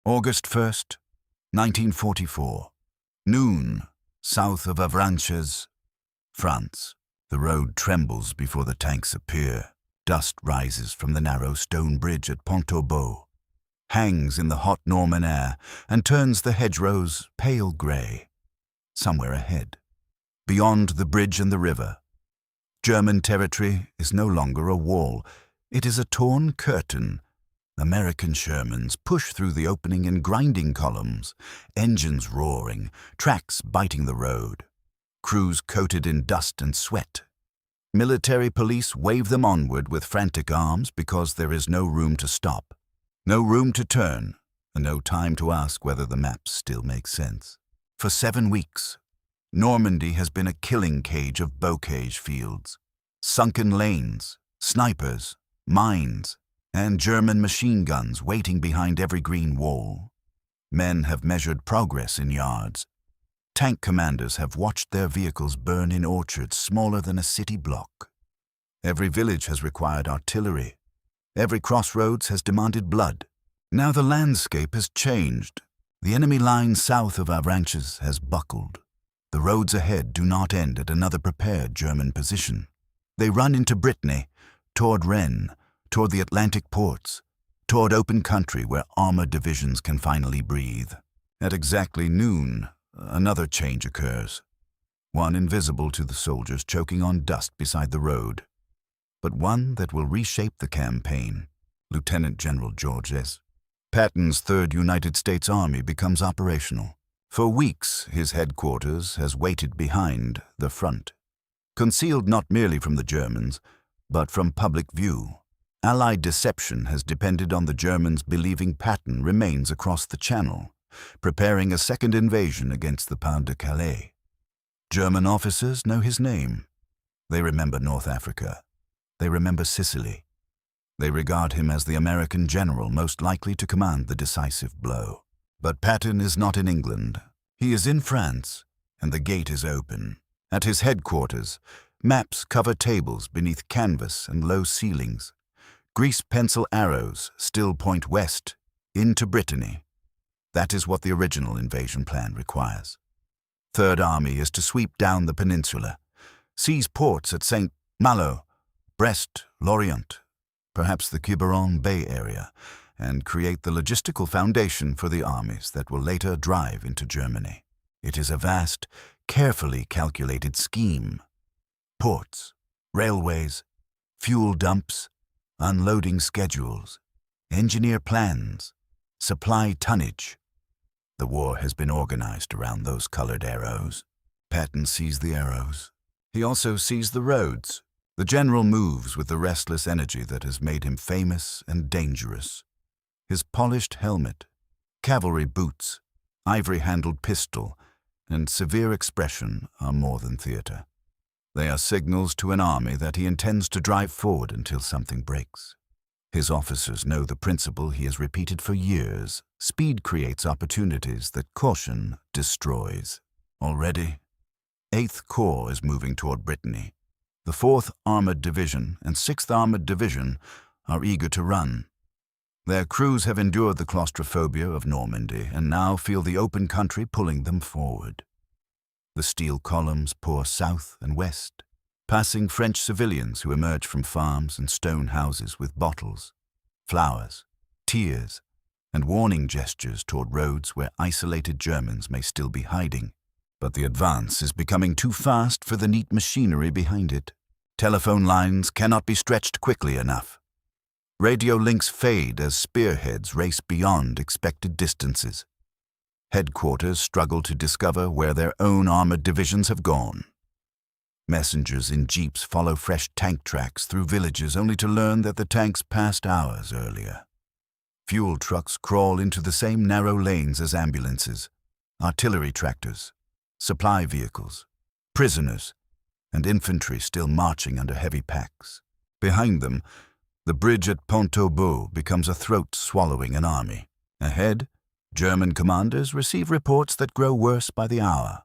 August 1st, 1944. Noon, south of Avranches, France. The road trembles before the tanks appear. Dust rises from the narrow stone bridge at Pont-au-Beau, hangs in the hot Norman air, and turns the hedgerows pale grey. Somewhere ahead, beyond the bridge and the river, German territory is no longer a wall. It is a torn curtain. American Shermans push through the opening in grinding columns, engines roaring, tracks biting the road, crews coated in dust and sweat. Military police wave them onward with frantic arms because there is no room to stop, no room to turn, and no time to ask whether the maps still make sense. For 7 weeks, Normandy has been a killing cage of bocage fields, sunken lanes, snipers, mines, and German machine guns waiting behind every green wall. Men have measured progress in yards. Tank commanders have watched their vehicles burn in orchards smaller than a city block. Every village has required artillery. Every crossroads has demanded blood. Now the landscape has changed. The enemy line south of Avranches has buckled. The roads ahead do not end at another prepared German position. They run into Brittany, toward Rennes, toward the Atlantic ports, toward open country where armored divisions can finally breathe. At exactly noon, another change occurs, one invisible to the soldiers choking on dust beside the road, but one that will reshape the campaign. Lieutenant General George S. Patton's 3rd United States Army becomes operational. For weeks, his headquarters has waited behind the front, concealed not merely from the Germans, but from public view. Allied deception has depended on the Germans believing Patton remains across the Channel, preparing a second invasion against the Pas-de-Calais. German officers know his name. They remember North Africa. They remember Sicily. They regard him as the American general most likely to command the decisive blow. But Patton is not in England. He is in France, and the gate is open. At his headquarters, maps cover tables beneath canvas and low ceilings. Grease pencil arrows still point west, into Brittany. That is what the original invasion plan requires. 3rd Army is to sweep down the peninsula, seize ports at St. Malo, Brest, Lorient, perhaps the Quiberon Bay area, and create the logistical foundation for the armies that will later drive into Germany. It is a vast, carefully calculated scheme. Ports, railways, fuel dumps, unloading schedules, engineer plans, supply tonnage. The war has been organized around those colored arrows. Patton sees the arrows. He also sees the roads. The general moves with the restless energy that has made him famous and dangerous. His polished helmet, cavalry boots, ivory-handled pistol, and severe expression are more than theater. They are signals to an army that he intends to drive forward until something breaks. His officers know the principle he has repeated for years. Speed creates opportunities that caution destroys. Already, 8th Corps is moving toward Brittany. The 4th Armored Division and 6th Armored Division are eager to run. Their crews have endured the claustrophobia of Normandy and now feel the open country pulling them forward. The steel columns pour south and west, passing French civilians who emerge from farms and stone houses with bottles, flowers, tears, and warning gestures toward roads where isolated Germans may still be hiding. But the advance is becoming too fast for the neat machinery behind it. Telephone lines cannot be stretched quickly enough. Radio links fade as spearheads race beyond expected distances. Headquarters struggle to discover where their own armored divisions have gone. Messengers in jeeps follow fresh tank tracks through villages only to learn that the tanks passed hours earlier. Fuel trucks crawl into the same narrow lanes as ambulances, artillery tractors, supply vehicles, prisoners, and infantry still marching under heavy packs. Behind them, the bridge at Pont-au-Beau becomes a throat swallowing an army. Ahead, German commanders receive reports that grow worse by the hour.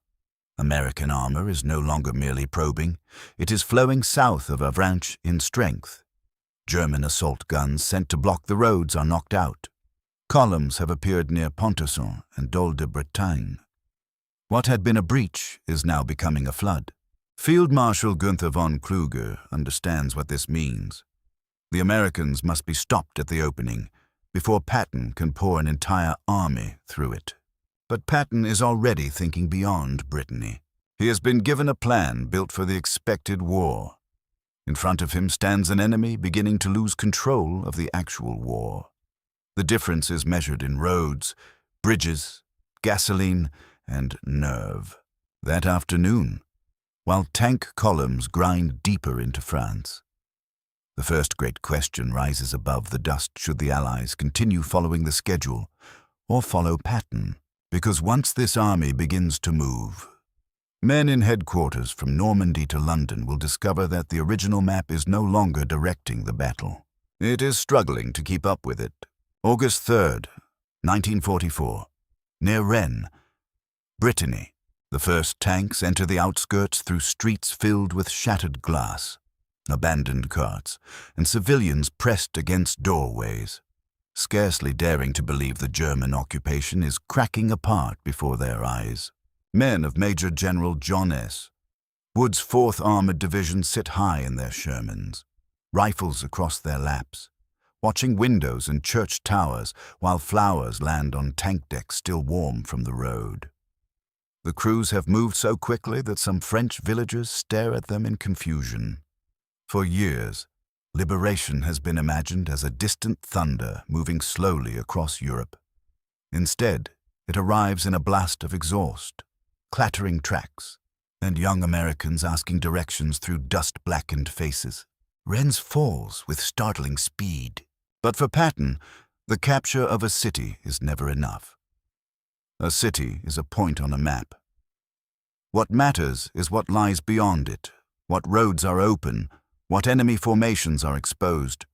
American armor is no longer merely probing. It is flowing south of Avranches in strength. German assault guns sent to block the roads are knocked out. Columns have appeared near Pontorson and Dol de Bretagne. What had been a breach is now becoming a flood. Field Marshal Gunther von Kluge understands what this means. The Americans must be stopped at the opening before Patton can pour an entire army through it. But Patton is already thinking beyond Brittany. He has been given a plan built for the expected war. In front of him stands an enemy beginning to lose control of the actual war. The difference is measured in roads, bridges, gasoline, and nerve. That afternoon, while tank columns grind deeper into France, the first great question rises above the dust: should the Allies continue following the schedule or follow Patton? Because once this army begins to move, men in headquarters from Normandy to London will discover that the original map is no longer directing the battle. It is struggling to keep up with it. August 3rd, 1944, near Rennes, Brittany. The first tanks enter the outskirts through streets filled with shattered glass, abandoned carts, and civilians pressed against doorways, scarcely daring to believe the German occupation is cracking apart before their eyes. Men of Major General John S. Wood's 4th Armored Division sit high in their Shermans, rifles across their laps, watching windows and church towers while flowers land on tank decks still warm from the road. The crews have moved so quickly that some French villagers stare at them in confusion. For years, liberation has been imagined as a distant thunder moving slowly across Europe. Instead, it arrives in a blast of exhaust, clattering tracks, and young Americans asking directions through dust-blackened faces. Rennes falls with startling speed. But for Patton, the capture of a city is never enough. A city is a point on a map. What matters is what lies beyond it, what roads are open, what enemy formations are exposed,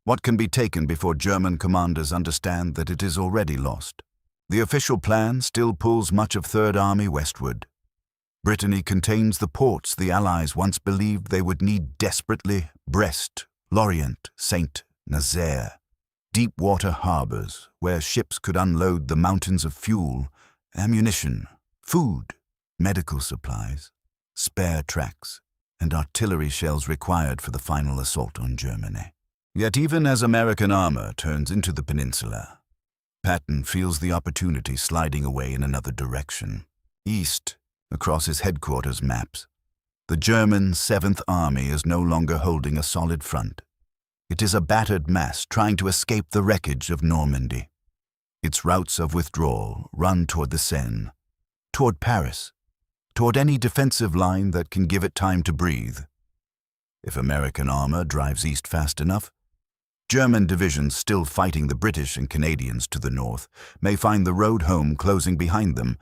what can be taken before German commanders understand that it is already lost. The official plan still pulls much of Third Army westward. Brittany contains the ports the Allies once believed they would need desperately: Brest, Lorient, Saint-Nazaire. Deep water harbors where ships could unload the mountains of fuel, ammunition, food, medical supplies, spare tracks, and artillery shells required for the final assault on Germany. Yet even as American armor turns into the peninsula, Patton feels the opportunity sliding away in another direction. East, across his headquarters maps, the German 7th Army is no longer holding a solid front. It is a battered mass trying to escape the wreckage of Normandy. Its routes of withdrawal run toward the Seine, toward Paris, toward any defensive line that can give it time to breathe. If American armor drives east fast enough, German divisions still fighting the British and Canadians to the north may find the road home closing behind them.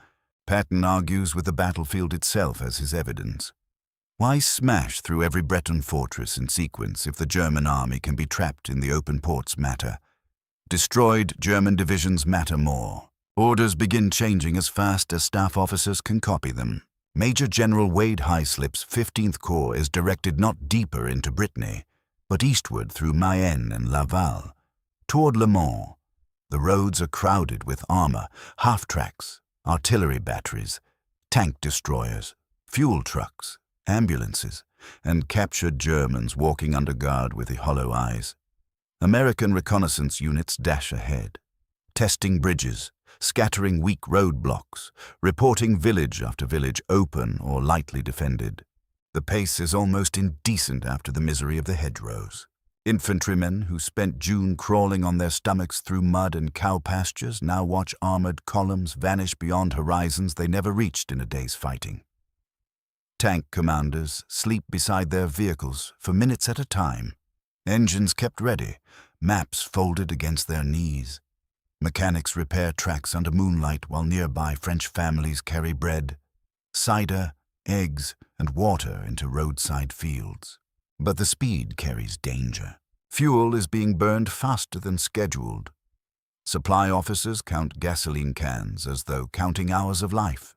Patton argues with the battlefield itself as his evidence. Why smash through every Breton fortress in sequence if the German army can be trapped in the open ports matter? Destroyed German divisions matter more. Orders begin changing as fast as staff officers can copy them. Major General Wade Highslip's 15th Corps is directed not deeper into Brittany, but eastward through Mayenne and Laval, toward Le Mans. The roads are crowded with armor, half-tracks, artillery batteries, tank destroyers, fuel trucks, ambulances, and captured Germans walking under guard with hollow eyes. American reconnaissance units dash ahead, testing bridges, scattering weak roadblocks, reporting village after village open or lightly defended. The pace is almost indecent after the misery of the hedgerows. Infantrymen who spent June crawling on their stomachs through mud and cow pastures now watch armored columns vanish beyond horizons they never reached in a day's fighting. Tank commanders sleep beside their vehicles for minutes at a time. Engines kept ready, maps folded against their knees. Mechanics repair tracks under moonlight while nearby French families carry bread, cider, eggs, and water into roadside fields. But the speed carries danger. Fuel is being burned faster than scheduled. Supply officers count gasoline cans as though counting hours of life.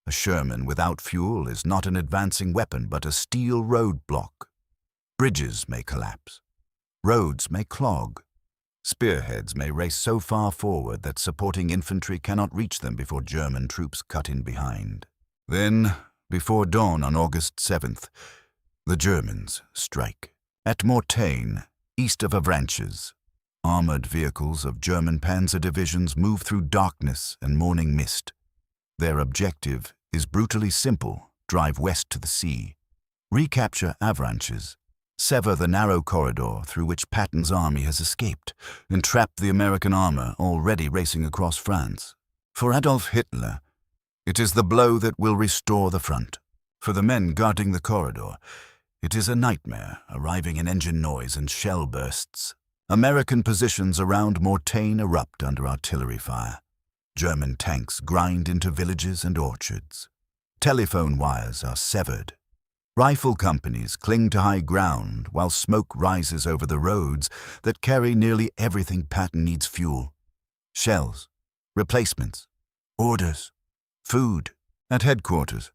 A Sherman without fuel is not an advancing weapon but a steel roadblock. Bridges may collapse. Roads may clog. Spearheads may race so far forward that supporting infantry cannot reach them before German troops cut in behind. Then, before dawn on August 7th, the Germans strike. At Mortain, east of Avranches, armored vehicles of German panzer divisions move through darkness and morning mist. Their objective is brutally simple: drive west to the sea, recapture Avranches, sever the narrow corridor through which Patton's army has escaped, and trap the American armor already racing across France. For Adolf Hitler, it is the blow that will restore the front. For the men guarding the corridor, it is a nightmare, arriving in engine noise and shell bursts. American positions around Mortain erupt under artillery fire. German tanks grind into villages and orchards. Telephone wires are severed. Rifle companies cling to high ground while smoke rises over the roads that carry nearly everything Patton needs: fuel, shells, replacements, orders, food. At headquarters,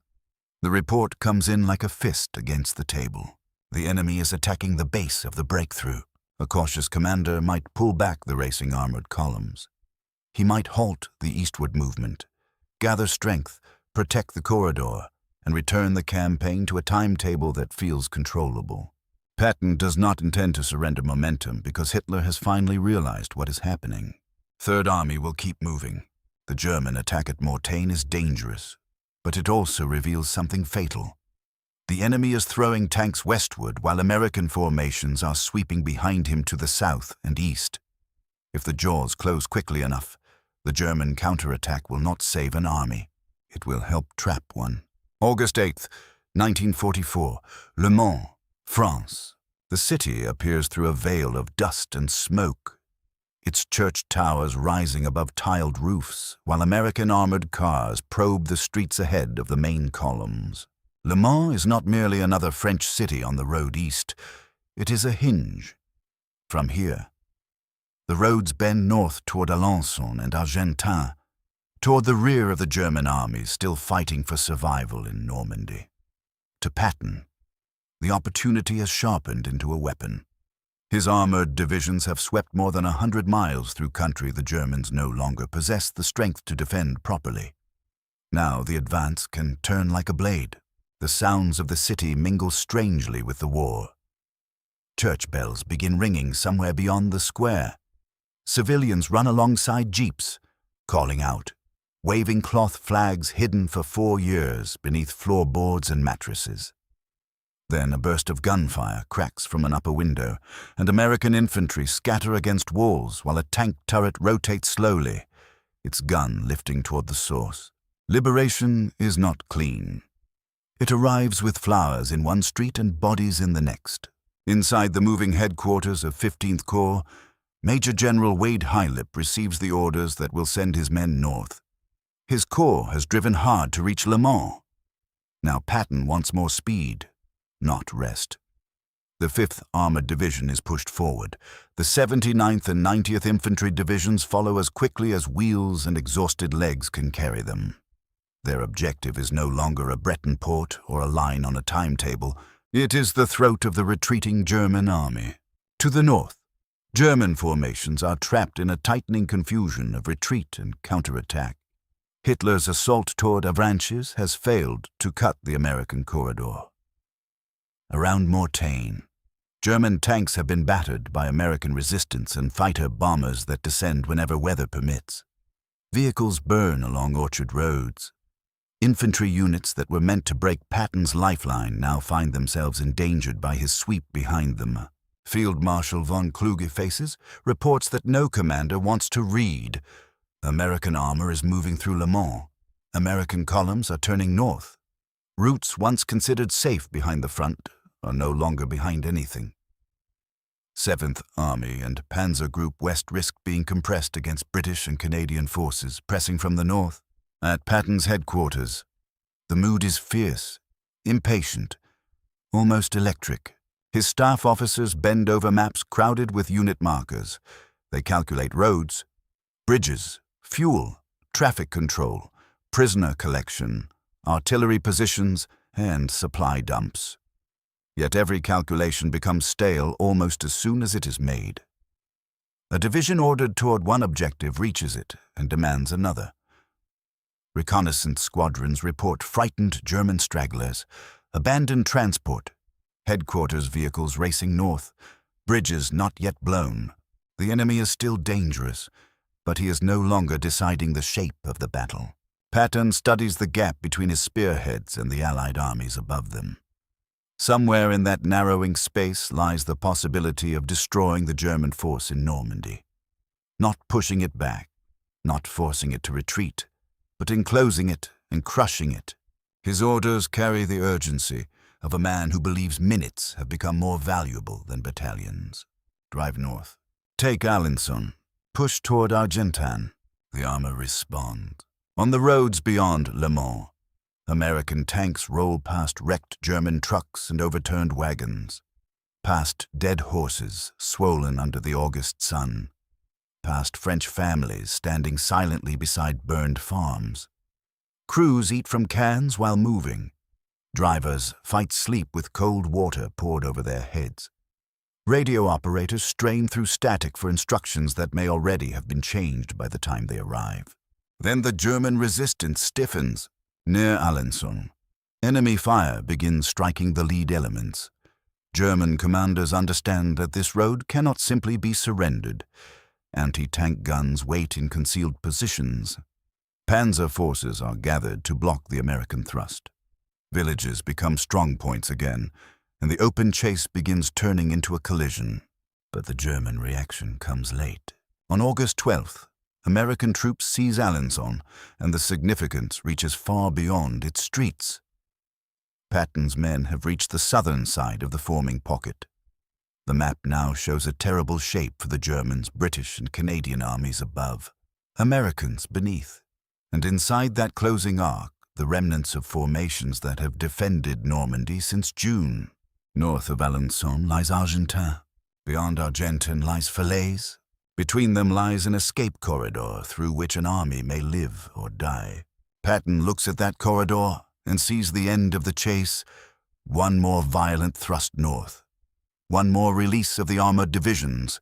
the report comes in like a fist against the table. The enemy is attacking the base of the breakthrough. A cautious commander might pull back the racing armored columns. He might halt the eastward movement, gather strength, protect the corridor, and return the campaign to a timetable that feels controllable. Patton does not intend to surrender momentum because Hitler has finally realized what is happening. Third Army will keep moving. The German attack at Mortain is dangerous, but it also reveals something fatal. The enemy is throwing tanks westward while American formations are sweeping behind him to the south and east. If the jaws close quickly enough, the German counterattack will not save an army. It will help trap one. August 8th, 1944, Le Mans, France. The city appears through a veil of dust and smoke, its church towers rising above tiled roofs, while American armored cars probe the streets ahead of the main columns. Le Mans is not merely another French city on the road east. It is a hinge. From here, the roads bend north toward Alençon and Argentan, toward the rear of the German armies still fighting for survival in Normandy. To Patton, the opportunity has sharpened into a weapon. His armored divisions have swept more than 100 miles through country the Germans no longer possess the strength to defend properly. Now the advance can turn like a blade. The sounds of the city mingle strangely with the war. Church bells begin ringing somewhere beyond the square. Civilians run alongside jeeps, calling out, waving cloth flags hidden for 4 years beneath floorboards and mattresses. Then a burst of gunfire cracks from an upper window, and American infantry scatter against walls while a tank turret rotates slowly, its gun lifting toward the source. Liberation is not clean. It arrives with flowers in one street and bodies in the next. Inside the moving headquarters of 15th Corps, Major General Wade Hylip receives the orders that will send his men north. His corps has driven hard to reach Le Mans. Now Patton wants more speed, not rest. The 5th Armored Division is pushed forward. The 79th and 90th Infantry Divisions follow as quickly as wheels and exhausted legs can carry them. Their objective is no longer a Breton port or a line on a timetable. It is the throat of the retreating German army. To the north, German formations are trapped in a tightening confusion of retreat and counterattack. Hitler's assault toward Avranches has failed to cut the American corridor. Around Mortain, German tanks have been battered by American resistance and fighter bombers that descend whenever weather permits. Vehicles burn along orchard roads. Infantry units that were meant to break Patton's lifeline now find themselves endangered by his sweep behind them. Field Marshal von Kluge faces reports that no commander wants to read. American armor is moving through Le Mans. American columns are turning north. Routes once considered safe behind the front are no longer behind anything. 7th Army and Panzer Group West risk being compressed against British and Canadian forces pressing from the north. At Patton's headquarters, the mood is fierce, impatient, almost electric. His staff officers bend over maps crowded with unit markers. They calculate roads, bridges, fuel, traffic control, prisoner collection, artillery positions, and supply dumps. Yet every calculation becomes stale almost as soon as it is made. A division ordered toward one objective reaches it and demands another. Reconnaissance squadrons report frightened German stragglers, abandoned transport, headquarters vehicles racing north, bridges not yet blown. The enemy is still dangerous, but he is no longer deciding the shape of the battle. Patton studies the gap between his spearheads and the Allied armies above them. Somewhere in that narrowing space lies the possibility of destroying the German force in Normandy. Not pushing it back, not forcing it to retreat, but enclosing it and crushing it. His orders carry the urgency of a man who believes minutes have become more valuable than battalions. Drive north. Take Alençon. Push toward Argentan. The armor responds. On the roads beyond Le Mans, American tanks roll past wrecked German trucks and overturned wagons, past dead horses swollen under the August sun, past French families standing silently beside burned farms. Crews eat from cans while moving. Drivers fight sleep with cold water poured over their heads. Radio operators strain through static for instructions that may already have been changed by the time they arrive. Then the German resistance stiffens. Near Alençon, enemy fire begins striking the lead elements. German commanders understand that this road cannot simply be surrendered. Anti-tank guns wait in concealed positions. Panzer forces are gathered to block the American thrust. Villages become strong points again, and the open chase begins turning into a collision. But the German reaction comes late. On August 12th, American troops seize Alençon, and the significance reaches far beyond its streets. Patton's men have reached the southern side of the forming pocket. The map now shows a terrible shape for the Germans, British, and Canadian armies above, Americans beneath, and inside that closing arc, the remnants of formations that have defended Normandy since June. North of Alençon lies Argentan. Beyond Argentan lies Falaise. Between them lies an escape corridor through which an army may live or die. Patton looks at that corridor and sees the end of the chase, one more violent thrust north, one more release of the armored divisions,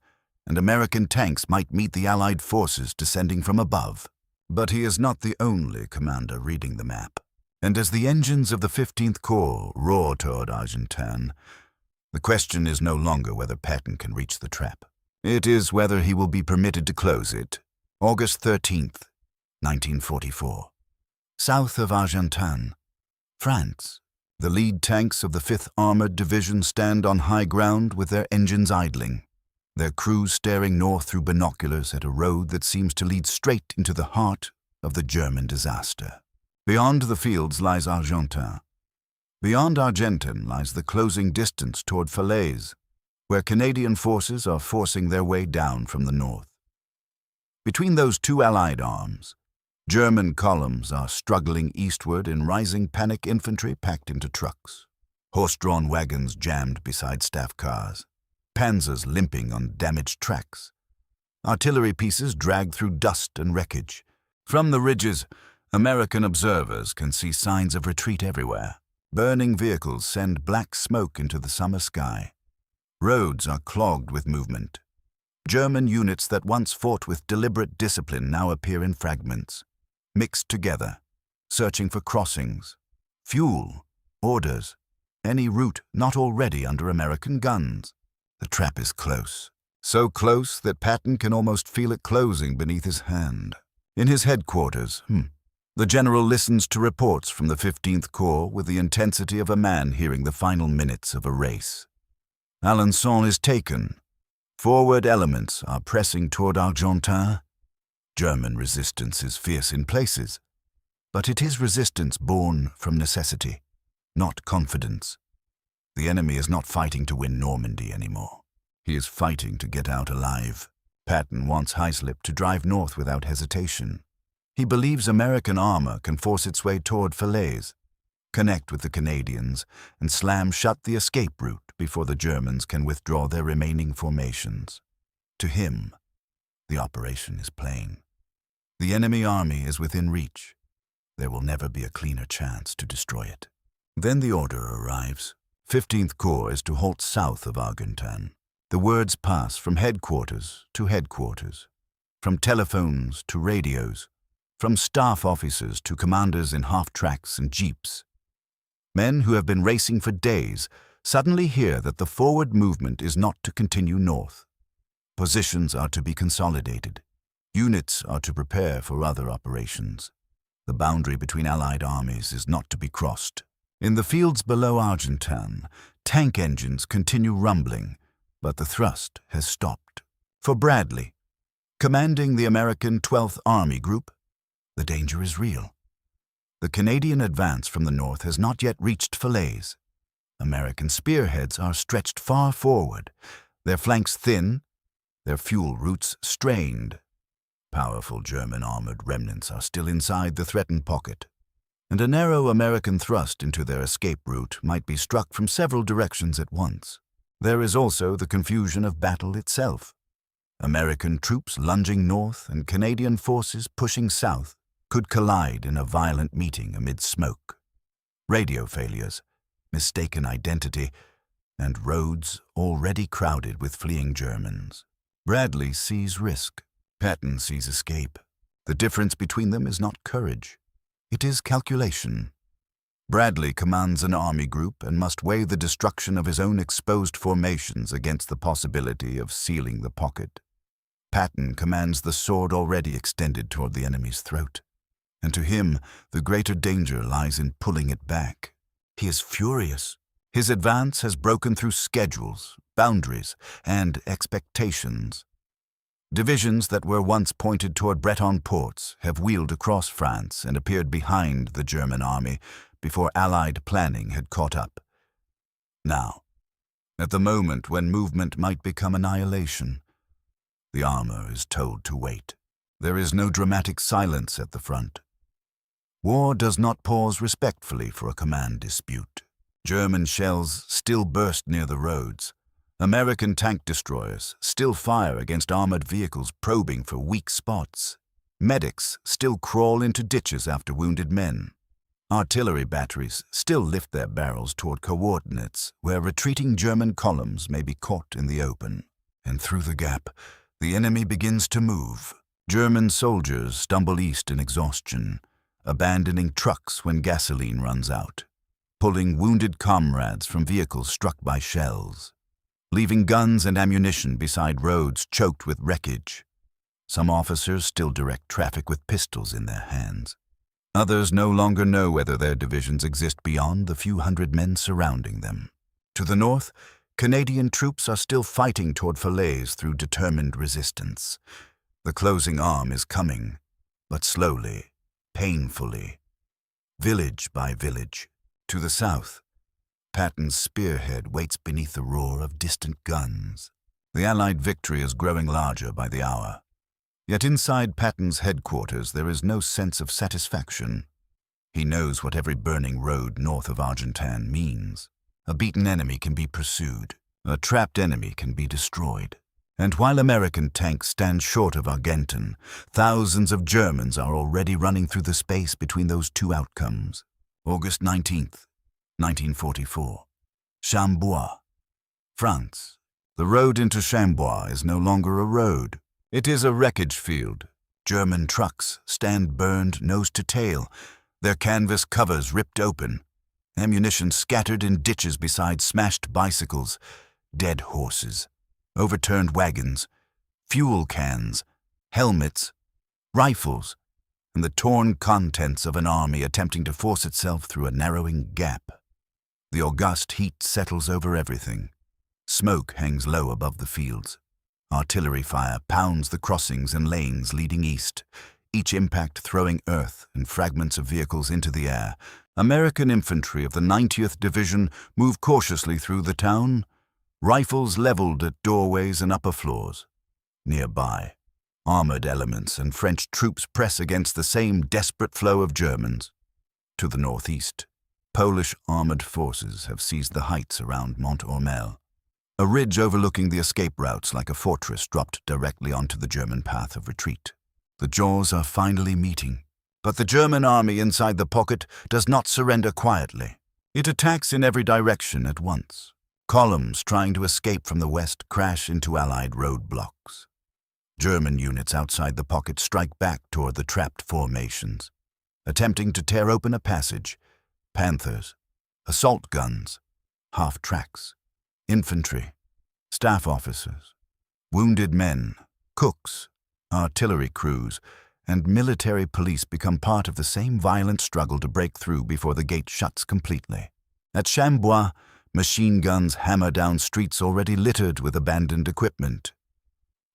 and American tanks might meet the Allied forces descending from above. But he is not the only commander reading the map, and as the engines of the 15th Corps roar toward Argentan, the question is no longer whether Patton can reach the trap. It is whether he will be permitted to close it. August 13th, 1944. South of Argentan, France. The lead tanks of the 5th Armored Division stand on high ground with their engines idling, their crews staring north through binoculars at a road that seems to lead straight into the heart of the German disaster. Beyond the fields lies Argentan. Beyond Argentan lies the closing distance toward Falaise, where Canadian forces are forcing their way down from the north. Between those two Allied arms, German columns are struggling eastward in rising panic infantry packed into trucks, horse-drawn wagons jammed beside staff cars, panzers limping on damaged tracks, artillery pieces dragged through dust and wreckage. From the ridges, American observers can see signs of retreat everywhere. Burning vehicles send black smoke into the summer sky. Roads are clogged with movement. German units that once fought with deliberate discipline now appear in fragments, mixed together, searching for crossings, fuel, orders, any route not already under American guns. The trap is close, so close that Patton can almost feel it closing beneath his hand. In his headquarters, the general listens to reports from the 15th Corps with the intensity of a man hearing the final minutes of a race. Alençon is taken. Forward elements are pressing toward Argentan. German resistance is fierce in places, but it is resistance born from necessity, not confidence. The enemy is not fighting to win Normandy anymore. He is fighting to get out alive. Patton wants Highslip to drive north without hesitation. He believes American armor can force its way toward Falaise, connect with the Canadians, and slam shut the escape route before the Germans can withdraw their remaining formations. To him, the operation is plain. The enemy army is within reach. There will never be a cleaner chance to destroy it. Then the order arrives. 15th Corps is to halt south of Argentan. The words pass from headquarters to headquarters, from telephones to radios, from staff officers to commanders in half-tracks and jeeps. Men who have been racing for days suddenly hear that the forward movement is not to continue north. Positions are to be consolidated. Units are to prepare for other operations. The boundary between Allied armies is not to be crossed. In the fields below Argentan, tank engines continue rumbling, but the thrust has stopped. For Bradley, commanding the American 12th Army Group, the danger is real. The Canadian advance from the north has not yet reached Falaise. American spearheads are stretched far forward, their flanks thin, their fuel routes strained. Powerful German armored remnants are still inside the threatened pocket, and a narrow American thrust into their escape route might be struck from several directions at once. There is also the confusion of battle itself. American troops lunging north and Canadian forces pushing south could collide in a violent meeting amid smoke. Radio failures, mistaken identity, and roads already crowded with fleeing Germans. Bradley sees risk. Patton sees escape. The difference between them is not courage. It is calculation. Bradley commands an army group and must weigh the destruction of his own exposed formations against the possibility of sealing the pocket. Patton commands the sword already extended toward the enemy's throat, and to him the greater danger lies in pulling it back. He is furious. His advance has broken through schedules, boundaries, and expectations. Divisions that were once pointed toward Breton ports have wheeled across France and appeared behind the German army before Allied planning had caught up. Now, at the moment when movement might become annihilation, the armor is told to wait. There is no dramatic silence at the front. War does not pause respectfully for a command dispute. German shells still burst near the roads. American tank destroyers still fire against armored vehicles probing for weak spots. Medics still crawl into ditches after wounded men. Artillery batteries still lift their barrels toward coordinates where retreating German columns may be caught in the open. And through the gap, the enemy begins to move. German soldiers stumble east in exhaustion, abandoning trucks when gasoline runs out, pulling wounded comrades from vehicles struck by shells, leaving guns and ammunition beside roads choked with wreckage. Some officers still direct traffic with pistols in their hands. Others no longer know whether their divisions exist beyond the few hundred men surrounding them. To the north, Canadian troops are still fighting toward Falaise through determined resistance. The closing arm is coming, but slowly, painfully, village by village. To the south, Patton's spearhead waits beneath the roar of distant guns. The Allied victory is growing larger by the hour. Yet inside Patton's headquarters there is no sense of satisfaction. He knows what every burning road north of Argentan means. A beaten enemy can be pursued. A trapped enemy can be destroyed. And while American tanks stand short of Argentan, thousands of Germans are already running through the space between those two outcomes. August 19th, 1944. Chambois, France. The road into Chambois is no longer a road. It is a wreckage field. German trucks stand burned nose to tail, their canvas covers ripped open, ammunition scattered in ditches beside smashed bicycles, dead horses, overturned wagons, fuel cans, helmets, rifles, and the torn contents of an army attempting to force itself through a narrowing gap. The august heat settles over everything. Smoke hangs low above the fields. Artillery fire pounds the crossings and lanes leading east, each impact throwing earth and fragments of vehicles into the air. American infantry of the 90th Division move cautiously through the town, rifles leveled at doorways and upper floors. Nearby, armored elements and French troops press against the same desperate flow of Germans. To the northeast, Polish armored forces have seized the heights around Mont-Ormel, a ridge overlooking the escape routes like a fortress dropped directly onto the German path of retreat. The jaws are finally meeting, but the German army inside the pocket does not surrender quietly. It attacks in every direction at once. Columns trying to escape from the west crash into Allied roadblocks. German units outside the pocket strike back toward the trapped formations, attempting to tear open a passage. Panthers, assault guns, half-tracks, infantry, staff officers, wounded men, cooks, artillery crews, and military police become part of the same violent struggle to break through before the gate shuts completely. At Chambois, machine guns hammer down streets already littered with abandoned equipment.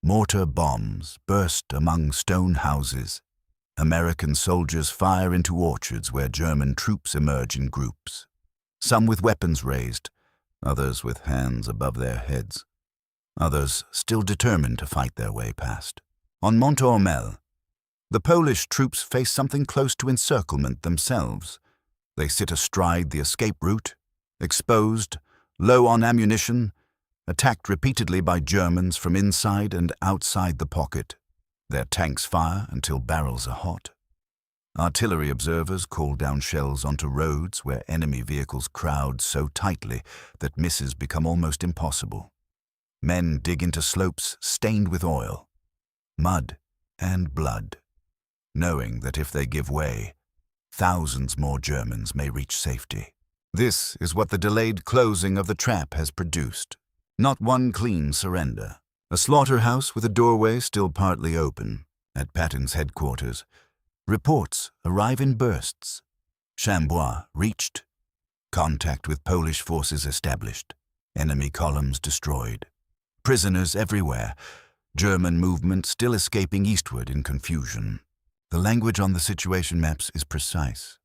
Mortar bombs burst among stone houses. American soldiers fire into orchards where German troops emerge in groups, some with weapons raised, others with hands above their heads, others still determined to fight their way past. On Mont-Ormel, the Polish troops face something close to encirclement themselves. They sit astride the escape route, exposed, low on ammunition, attacked repeatedly by Germans from inside and outside the pocket. Their tanks fire until barrels are hot. Artillery observers call down shells onto roads where enemy vehicles crowd so tightly that misses become almost impossible. Men dig into slopes stained with oil, mud, and blood, knowing that if they give way, thousands more Germans may reach safety. This is what the delayed closing of the trap has produced. Not one clean surrender. A slaughterhouse with a doorway still partly open. At Patton's headquarters, reports arrive in bursts. Chambois reached. Contact with Polish forces established. Enemy columns destroyed. Prisoners everywhere. German movement still escaping eastward in confusion. The language on the situation maps is precise.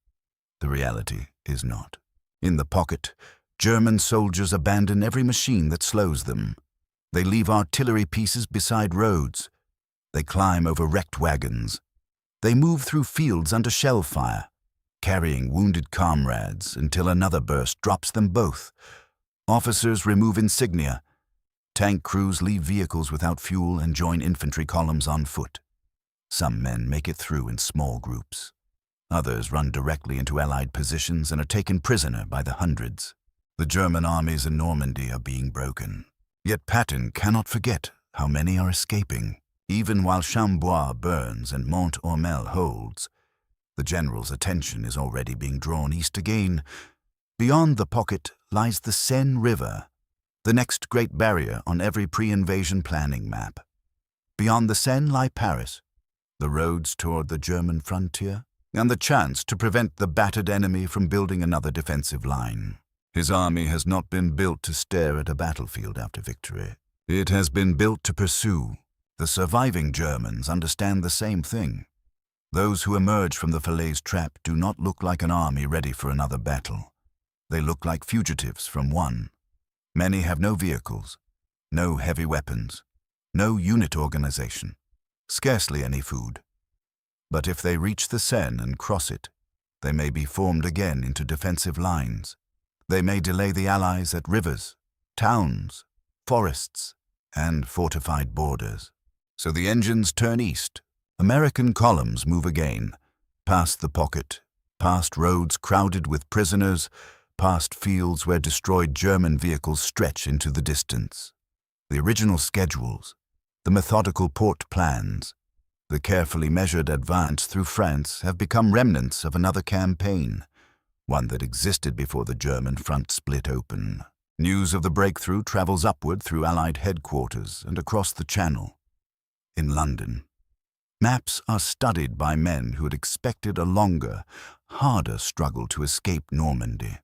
The reality is not. In the pocket, German soldiers abandon every machine that slows them. They leave artillery pieces beside roads. They climb over wrecked wagons. They move through fields under shell fire, carrying wounded comrades until another burst drops them both. Officers remove insignia. Tank crews leave vehicles without fuel and join infantry columns on foot. Some men make it through in small groups. Others run directly into Allied positions and are taken prisoner by the hundreds. The German armies in Normandy are being broken. Yet Patton cannot forget how many are escaping. Even while Chambois burns and Mont-Ormel holds, the general's attention is already being drawn east again. Beyond the pocket lies the Seine River, the next great barrier on every pre-invasion planning map. Beyond the Seine lie Paris, the roads toward the German frontier, and the chance to prevent the battered enemy from building another defensive line. His army has not been built to stare at a battlefield after victory. It has been built to pursue. The surviving Germans understand the same thing. Those who emerge from the Falaise trap do not look like an army ready for another battle. They look like fugitives from one. Many have no vehicles, no heavy weapons, no unit organization, scarcely any food. But if they reach the Seine and cross it, they may be formed again into defensive lines. They may delay the Allies at rivers, towns, forests, and fortified borders. So the engines turn east. American columns move again, past the pocket, past roads crowded with prisoners, past fields where destroyed German vehicles stretch into the distance. The original schedules, the methodical port plans, the carefully measured advance through France have become remnants of another campaign, one that existed before the German front split open. News of the breakthrough travels upward through Allied headquarters and across the Channel. In London, maps are studied by men who had expected a longer, harder struggle to escape Normandy.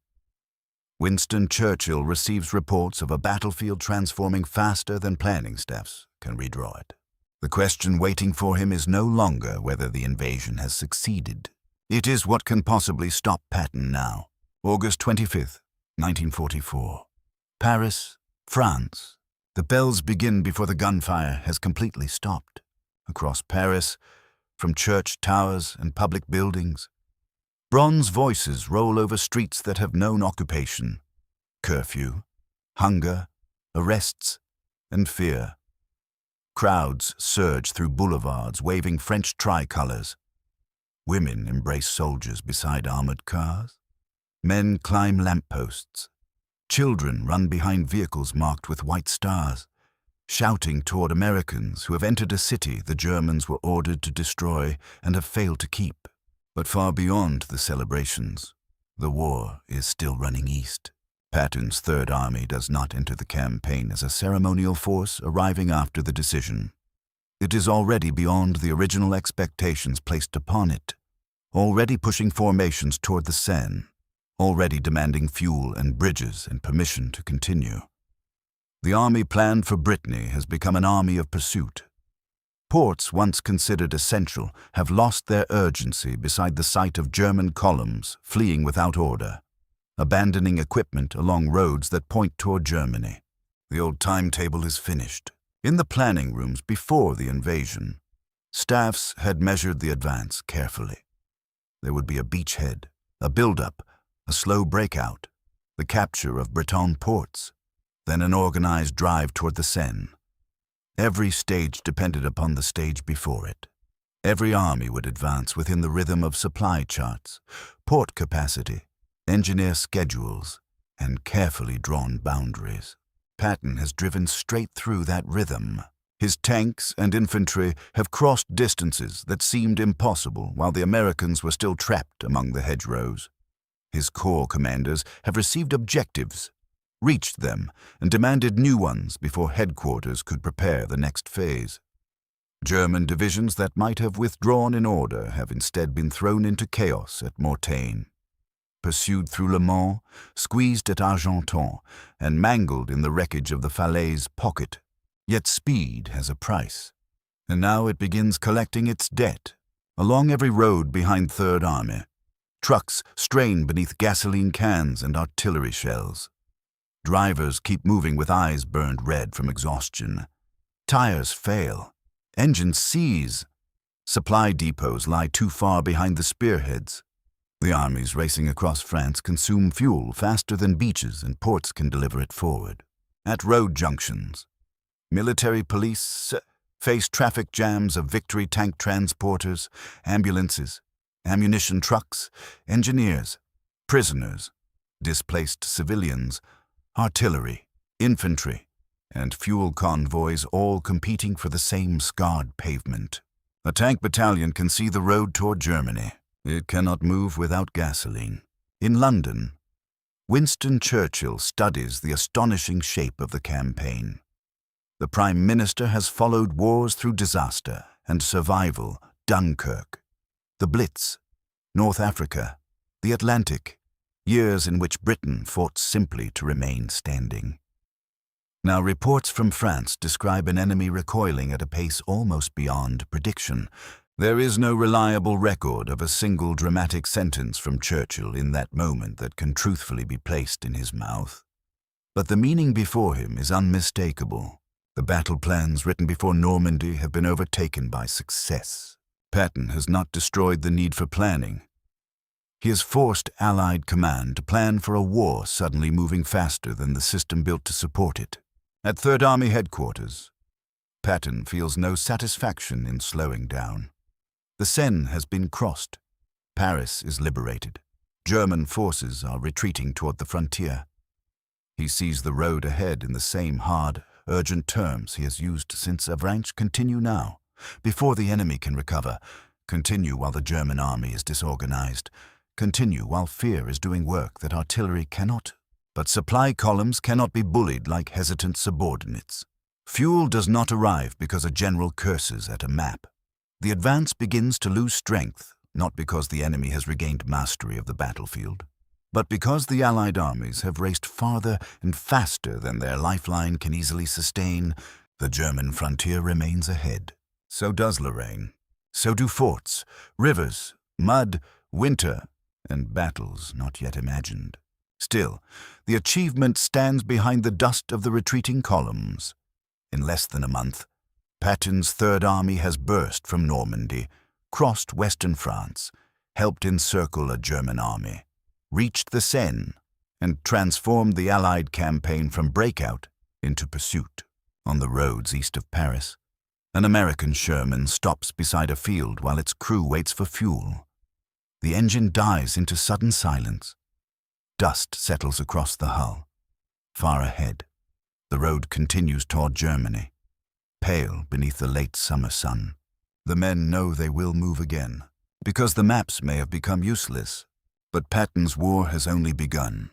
Winston Churchill receives reports of a battlefield transforming faster than planning staffs can redraw it. The question waiting for him is no longer whether the invasion has succeeded. It is what can possibly stop Patton now. August 25th, 1944. Paris, France. The bells begin before the gunfire has completely stopped. Across Paris, from church towers and public buildings, bronze voices roll over streets that have known occupation, curfew, hunger, arrests, and fear. Crowds surge through boulevards waving French tricolors. Women embrace soldiers beside armored cars. Men climb lampposts. Children run behind vehicles marked with white stars, shouting toward Americans who have entered a city the Germans were ordered to destroy and have failed to keep. But far beyond the celebrations, the war is still running east. Patton's Third Army does not enter the campaign as a ceremonial force arriving after the decision. It is already beyond the original expectations placed upon it, already pushing formations toward the Seine, already demanding fuel and bridges and permission to continue. The army planned for Brittany has become an army of pursuit. Ports once considered essential have lost their urgency beside the sight of German columns fleeing without order, abandoning equipment along roads that point toward Germany. The old timetable is finished. In the planning rooms before the invasion, staffs had measured the advance carefully. There would be a beachhead, a build-up, a slow breakout, the capture of Breton ports, then an organized drive toward the Seine. Every stage depended upon the stage before it. Every army would advance within the rhythm of supply charts, port capacity, engineer schedules, and carefully drawn boundaries. Patton has driven straight through that rhythm. His tanks and infantry have crossed distances that seemed impossible while the Americans were still trapped among the hedgerows. His corps commanders have received objectives, reached them, and demanded new ones before headquarters could prepare the next phase. German divisions that might have withdrawn in order have instead been thrown into chaos at Mortain, pursued through Le Mans, squeezed at Argenton, and mangled in the wreckage of the Falaise pocket. Yet speed has a price, and now it begins collecting its debt. Along every road behind Third Army, trucks strain beneath gasoline cans and artillery shells. Drivers keep moving with eyes burned red from exhaustion. Tires fail. Engines seize. Supply depots lie too far behind the spearheads. The armies racing across France consume fuel faster than beaches and ports can deliver it forward. At road junctions, military police face traffic jams of victory tank transporters, ambulances, ammunition trucks, engineers, prisoners, displaced civilians, artillery, infantry, and fuel convoys all competing for the same scarred pavement. A tank battalion can see the road toward Germany. It cannot move without gasoline. In London, Winston Churchill studies the astonishing shape of the campaign. The Prime Minister has followed wars through disaster and survival, Dunkirk, the Blitz, North Africa, the Atlantic, years in which Britain fought simply to remain standing. Now reports from France describe an enemy recoiling at a pace almost beyond prediction. There is no reliable record of a single dramatic sentence from Churchill in that moment that can truthfully be placed in his mouth. But the meaning before him is unmistakable. The battle plans written before Normandy have been overtaken by success. Patton has not destroyed the need for planning. He has forced Allied command to plan for a war suddenly moving faster than the system built to support it. At Third Army headquarters, Patton feels no satisfaction in slowing down. The Seine has been crossed. Paris is liberated. German forces are retreating toward the frontier. He sees the road ahead in the same hard, urgent terms he has used since Avranches. Continue now, before the enemy can recover. Continue while the German army is disorganized. Continue while fear is doing work that artillery cannot. But supply columns cannot be bullied like hesitant subordinates. Fuel does not arrive because a general curses at a map. The advance begins to lose strength, not because the enemy has regained mastery of the battlefield, but because the Allied armies have raced farther and faster than their lifeline can easily sustain. The German frontier remains ahead. So does Lorraine. So do forts, rivers, mud, winter, and battles not yet imagined. Still, the achievement stands behind the dust of the retreating columns. In less than a month, Patton's Third Army has burst from Normandy, crossed western France, helped encircle a German army, reached the Seine, and transformed the Allied campaign from breakout into pursuit. On the roads east of Paris, an American Sherman stops beside a field while its crew waits for fuel. The engine dies into sudden silence. Dust settles across the hull. Far ahead, the road continues toward Germany, pale beneath the late summer sun. The men know they will move again, because the maps may have become useless, but Patton's war has only begun.